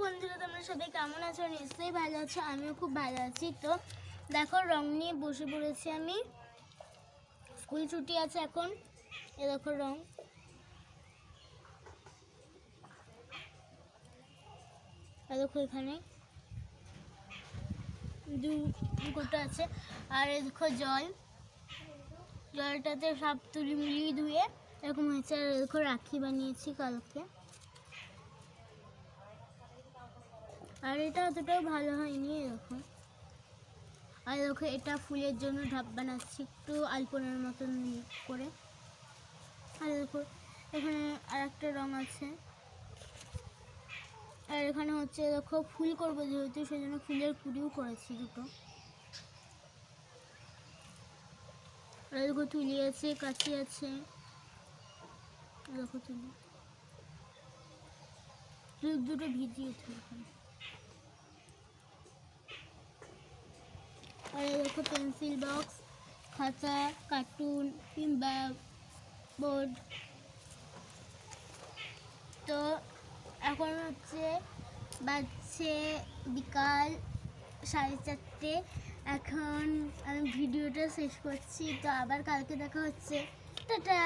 বন্ধুরা, তোমরা সবাই কেমন আছো? নিশ্চয়ই ভালো আছো, আমিও খুব ভালো আছি। তো দেখো, রং নিয়ে বসে পড়েছি আমি। স্কুল ছুটি আছে এখন। এ দেখো রং, দেখো এখানে দুটো আছে। আর এ দেখো জলটাতে সব তুলি মিলিয়ে ধুয়ে এরকম হয়েছে। আর দেখো রাখি বানিয়েছি কালকে। আর এটা অতটাও ভালো হয়নি এরকম। আর দেখো এটা ফুলের জন্য ঢাপ বানাচ্ছি একটু আলপনার মতন করে। আর দেখো এখানে আর একটা রং আছে। আর এখানে হচ্ছে দেখো ফুল করবো যেহেতু, সেই জন্য ফুলের কুড়িও করেছি দুটো। আর দেখো তুলি আছে, কাঁচি আছে, দেখো তুলি দুটো ভিজিয়েছি এখানে। আর দেখো পেন্সিল বক্স, খাতা, কার্টুন কিংবা বোর্ড। তো এখন হচ্ছে বাজছে বিকাল 4:30। এখন আমি ভিডিওটা শেষ করছি। তো আবার কালকে দেখা হচ্ছে। টাটা।